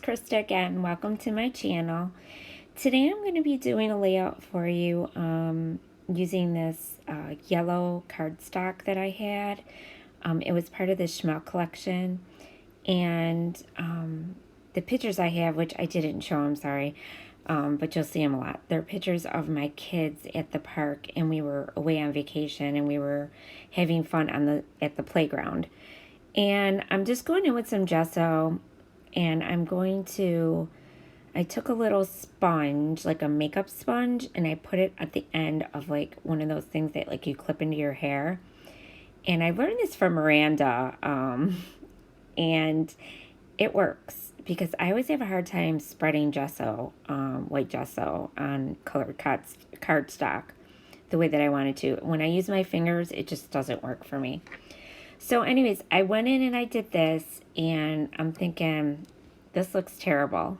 Krista again. Welcome to my channel. Today I'm going to be doing a layout for you using this yellow cardstock that I had. It was part of the Schmel collection, and the pictures I have, which I didn't show, I'm sorry, but you'll see them a lot. They're pictures of my kids at the park, and we were away on vacation, and we were having fun at the playground. And I'm just going in with some gesso, and I took a little sponge, like a makeup sponge, and I put it at the end of like one of those things that like you clip into your hair. And I learned this from Miranda, and it works because I always have a hard time spreading gesso, white gesso, on colored cardstock the way that I wanted to. When I use my fingers, it just doesn't work for me. So anyways, I went in and I did this, and I'm thinking, this looks terrible.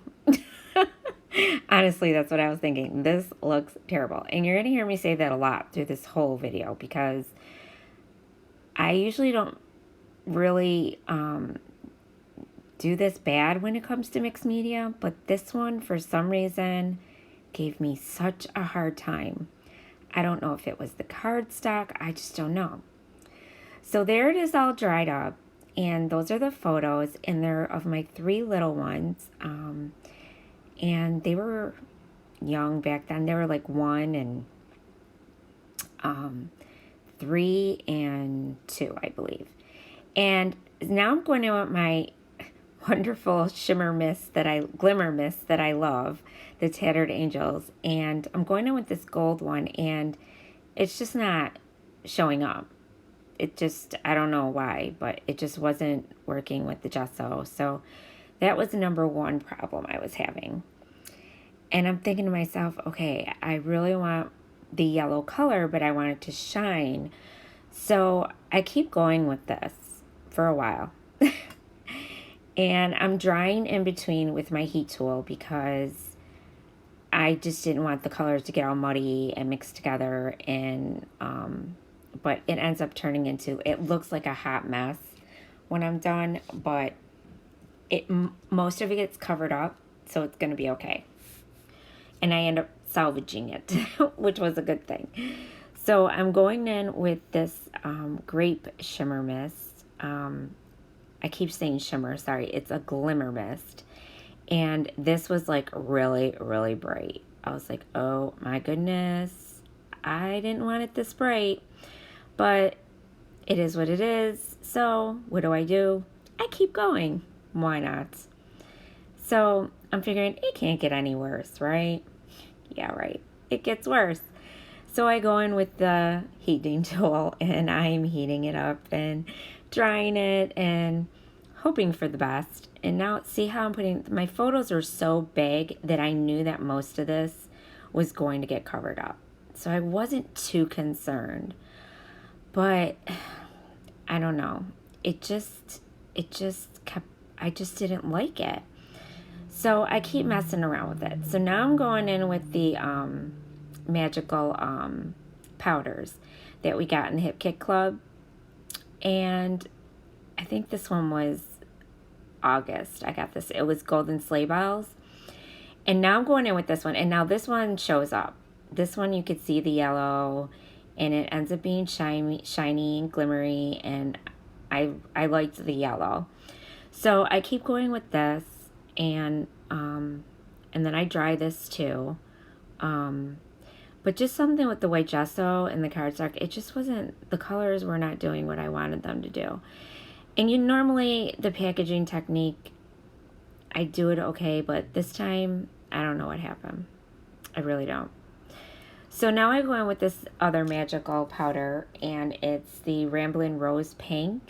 Honestly, that's what I was thinking. This looks terrible. And you're going to hear me say that a lot through this whole video because I usually don't really do this bad when it comes to mixed media, but this one, for some reason, gave me such a hard time. I don't know if it was the cardstock. I just don't know. So there it is, all dried up, and those are the photos, and they're of my three little ones, and they were young back then. They were like 1 and 3 and 2, I believe. And now I'm going in with my wonderful glimmer mist that I love, the Tattered Angels, and I'm going in with this gold one, and it's just not showing up. It just, I don't know why, but it just wasn't working with the gesso. So that was the number one problem I was having. And I'm thinking to myself, okay, I really want the yellow color, but I want it to shine. So I keep going with this for a while. And I'm drying in between with my heat tool because I just didn't want the colors to get all muddy and mixed together, and but it ends up turning into, it looks like a hot mess when I'm done, but most of it gets covered up, so it's going to be okay. And I end up salvaging it, which was a good thing. So I'm going in with this grape shimmer mist. I keep saying shimmer, sorry, it's a glimmer mist. And this was like really, really bright. I was like, oh my goodness, I didn't want it this bright. But it is what it is. So what do? I keep going. Why not? So I'm figuring it can't get any worse, right? Yeah, right. It gets worse. So I go in with the heating tool, and I'm heating it up and drying it and hoping for the best. And now see how I'm putting, my photos are so big that I knew that most of this was going to get covered up. So I wasn't too concerned. But I don't know. It just kept, I just didn't like it. So I keep messing around with it. So now I'm going in with the magical powders that we got in the Hip Kit Club. And I think this one was August. I got this. It was Golden Sleigh Bells. And now I'm going in with this one. And now this one shows up. This one you could see the yellow, and it ends up being shiny and glimmery, and I liked the yellow. So I keep going with this, and then I dry this too. But just something with the white gesso and the cardstock, it just wasn't, the colors were not doing what I wanted them to do. And normally the packaging technique, I do it okay, but this time, I don't know what happened. I really don't. So now I go in with this other magical powder, and it's the Ramblin' Rose Pink.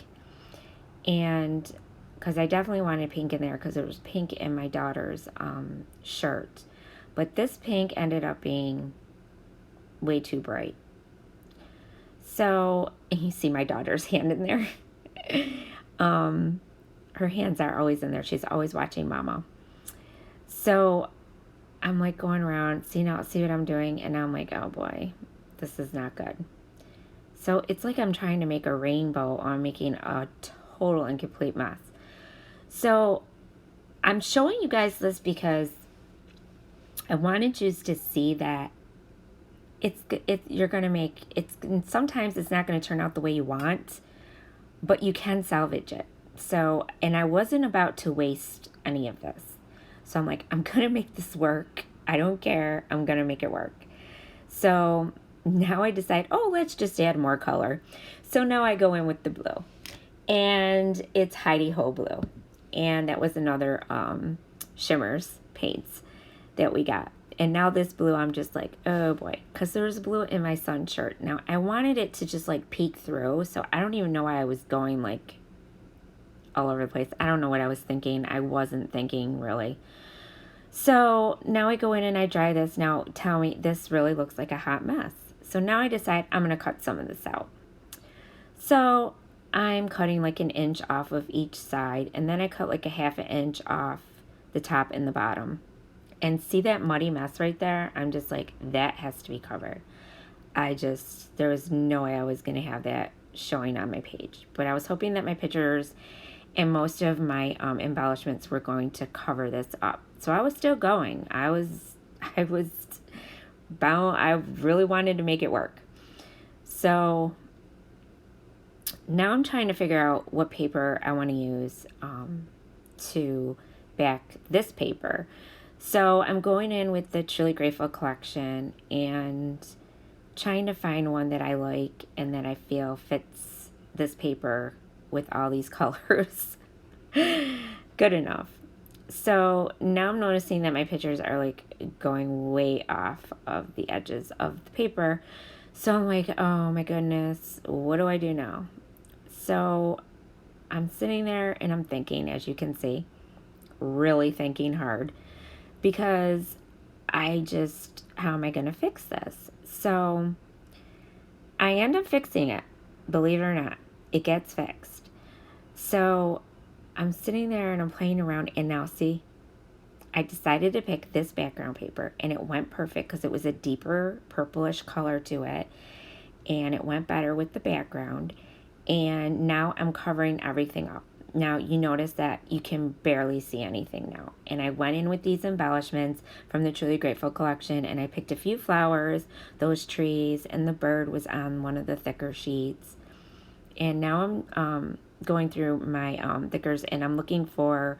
And because I definitely wanted pink in there because there was pink in my daughter's shirt. But this pink ended up being way too bright. So, and you see my daughter's hand in there. Her hands are always in there. She's always watching Mama. So I'm like going around, see what I'm doing, and I'm like, oh boy, this is not good. So it's like I'm trying to make a rainbow, or I'm making a total and complete mess. So I'm showing you guys this because I wanted you to see that you're going to make, sometimes it's not going to turn out the way you want, but you can salvage it. So, and I wasn't about to waste any of this. So I'm like, I'm going to make this work. I don't care. I'm going to make it work. So now I decide, oh, let's just add more color. So now I go in with the blue. And it's Heidi Ho blue. And that was another Shimmers paints that we got. And now this blue, I'm just like, oh boy. Because there was blue in my son's shirt. Now, I wanted it to just like peek through. So I don't even know why I was going like all over the place. I don't know what I was thinking. I wasn't thinking really. So now I go in and I dry this. Now tell me, this really looks like a hot mess. So now I decide I'm going to cut some of this out. So I'm cutting like an inch off of each side. And then I cut like a half an inch off the top and the bottom. And see that muddy mess right there? I'm just like, that has to be covered. There was no way I was going to have that showing on my page. But I was hoping that my pictures and most of my embellishments were going to cover this up. So I was still going. I was bound. I really wanted to make it work. So now I'm trying to figure out what paper I want to use to back this paper. So I'm going in with the Truly Grateful collection and trying to find one that I like and that I feel fits this paper with all these colors good enough. So now I'm noticing that my pictures are like going way off of the edges of the paper. So I'm like, oh my goodness, what do I do now? So I'm sitting there and I'm thinking, as you can see, really thinking hard. Because how am I going to fix this? So I end up fixing it, believe it or not. It gets fixed. So I'm sitting there and I'm playing around, and now see, I decided to pick this background paper, and it went perfect because it was a deeper purplish color to it, and it went better with the background. And now I'm covering everything up. Now, you notice that you can barely see anything now. And I went in with these embellishments from the Truly Grateful collection, and I picked a few flowers, those trees, and the bird was on one of the thicker sheets. And now I'm going through my thickers, and I'm looking for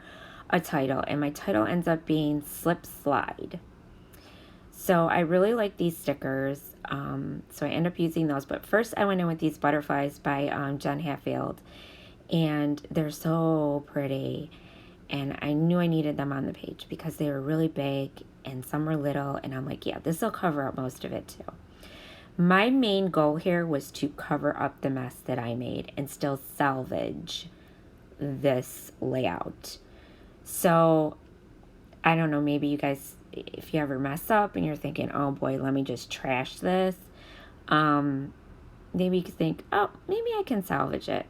a title. And my title ends up being Slip Slide. So I really like these stickers. So I end up using those. But first I went in with these butterflies by Jen Hatfield. And they're so pretty, and I knew I needed them on the page because they were really big and some were little, and I'm like, yeah, this will cover up most of it too. My main goal here was to cover up the mess that I made and still salvage this layout. So I don't know, maybe you guys, if you ever mess up and you're thinking, oh boy, let me just trash this, maybe you could think, oh, maybe I can salvage it.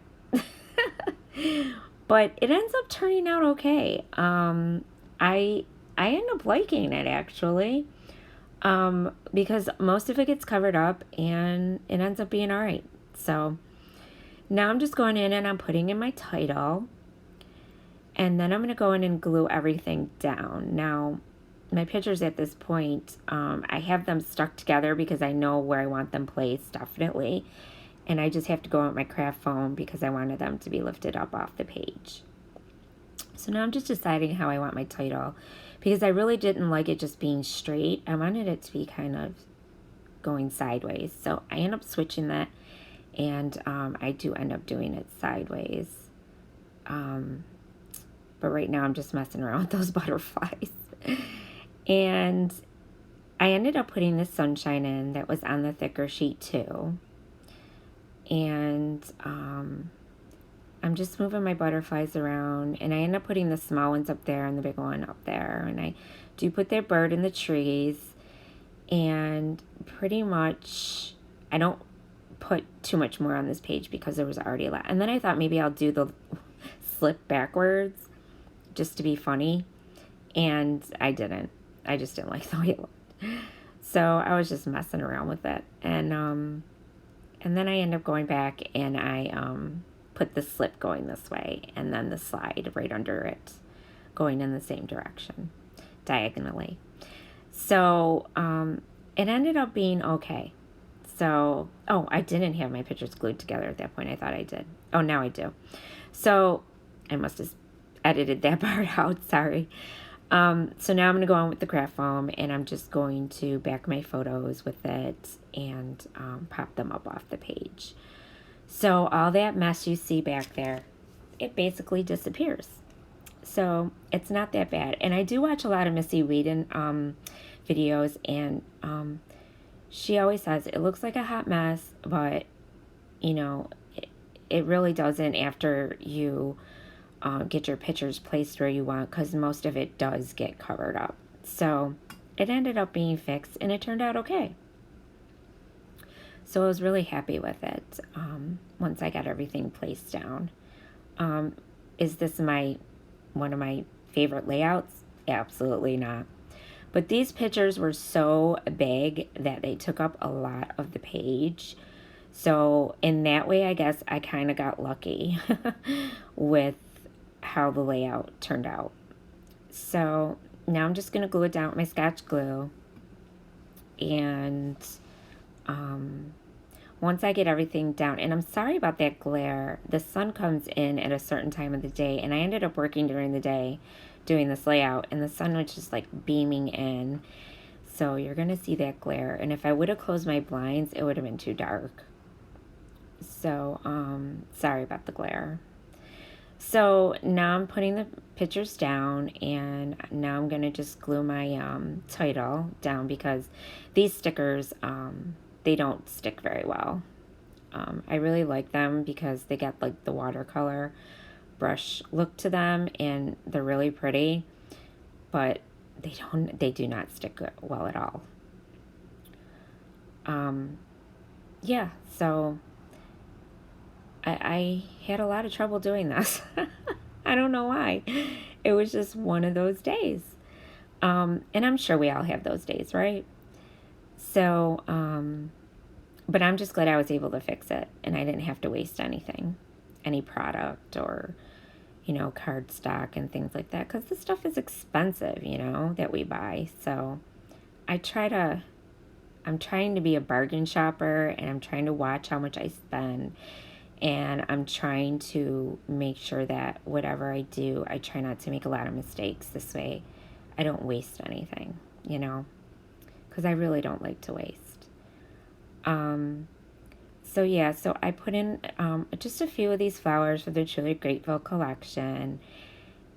But it ends up turning out okay. I end up liking it actually, because most of it gets covered up and it ends up being all right. So now I'm just going in and I'm putting in my title, and then I'm going to go in and glue everything down. Now my pictures at this point, I have them stuck together because I know where I want them placed definitely. And I just have to go with my craft foam because I wanted them to be lifted up off the page. So now I'm just deciding how I want my title, because I really didn't like it just being straight. I wanted it to be kind of going sideways. So I end up switching that, and I do end up doing it sideways. But right now I'm just messing around with those butterflies. And I ended up putting this sunshine in that was on the thicker sheet too. And I'm just moving my butterflies around, and I end up putting the small ones up there and the big one up there, and I do put their bird in the trees, and pretty much I don't put too much more on this page because there was already a lot. And then I thought maybe I'll do the slip backwards just to be funny, and I didn't. I just didn't like the way it looked. So I was just messing around with it, and then I end up going back and I put the slip going this way and then the slide right under it going in the same direction, diagonally. So it ended up being okay. So, oh, I didn't have my pictures glued together at that point. I thought I did. Oh, now I do. So I must have edited that part out. Sorry. So now I'm going to go on with the craft foam, and I'm just going to back my photos with it and pop them up off the page. So all that mess you see back there, it basically disappears. So it's not that bad. And I do watch a lot of Missy Whedon videos, and she always says it looks like a hot mess, but you know, it really doesn't after you get your pictures placed where you want, because most of it does get covered up. So it ended up being fixed, and it turned out okay. So I was really happy with it once I got everything placed down. Is this one of my favorite layouts? Absolutely not. But these pictures were so big that they took up a lot of the page. So in that way, I guess I kind of got lucky with how the layout turned out. So now I'm just going to glue it down with my Scotch glue. And once I get everything down, and I'm sorry about that glare, the sun comes in at a certain time of the day, and I ended up working during the day doing this layout, and the sun was just like beaming in. So you're going to see that glare. And if I would have closed my blinds, it would have been too dark. So sorry about the glare. So now I'm putting the pictures down, and now I'm going to just glue my title down, because these stickers, they don't stick very well. I really like them because they get like the watercolor brush look to them, and they're really pretty, but they do not stick well at all. Yeah, so I had a lot of trouble doing this. I don't know why. It was just one of those days. And I'm sure we all have those days, right? So, but I'm just glad I was able to fix it, and I didn't have to waste anything, any product or, cardstock and things like that, because this stuff is expensive, that we buy. So I'm trying to be a bargain shopper, and I'm trying to watch how much I spend. And I'm trying to make sure that whatever I do, I try not to make a lot of mistakes. This way I don't waste anything, because I really don't like to waste. So yeah, so I put in just a few of these flowers for the Truly Grateful collection.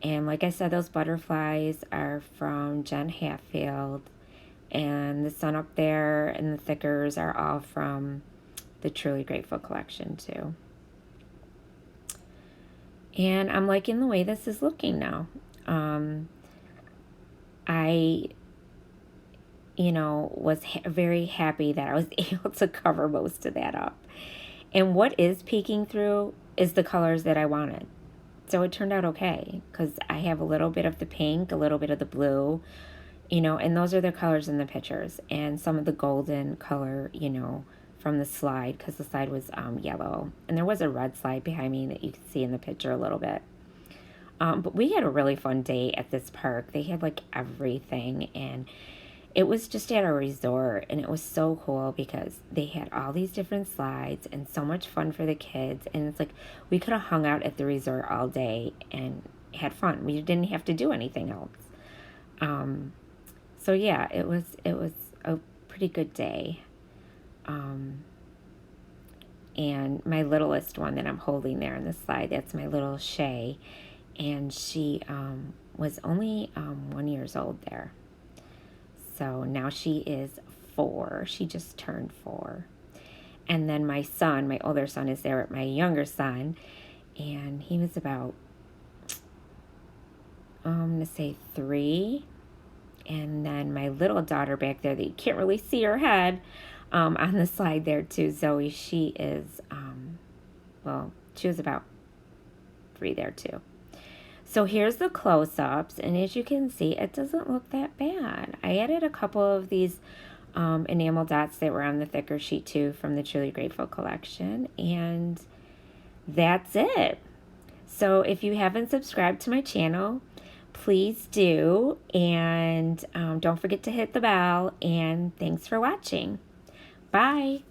And like I said, those butterflies are from Jen Hatfield. And the sun up there and the thickers are all from the Truly Grateful collection too. And I'm liking the way this is looking now. I, was very happy that I was able to cover most of that up. And what is peeking through is the colors that I wanted. So it turned out okay, because I have a little bit of the pink, a little bit of the blue, and those are the colors in the pictures. And some of the golden color, from the slide, because the slide was yellow, and there was a red slide behind me that you can see in the picture a little bit. But we had a really fun day at this park. They had like everything, and it was just at a resort, and it was so cool because they had all these different slides and so much fun for the kids. And it's like we could have hung out at the resort all day and had fun. We didn't have to do anything else. So yeah, it was a pretty good day. And my littlest one that I'm holding there on the slide, that's my little Shay, and she was only 1 year old there. So now she is 4. She just turned 4. And then my son, my older son, is there with my younger son, and he was about, I'm going to say 3. And then my little daughter back there that you can't really see her head, on the slide there too, Zoe, she is, she was about 3 there too. So here's the close-ups, and as you can see, it doesn't look that bad. I added a couple of these enamel dots that were on the thicker sheet too from the Truly Grateful collection, and that's it. So if you haven't subscribed to my channel, please do. And don't forget to hit the bell. And thanks for watching. Bye.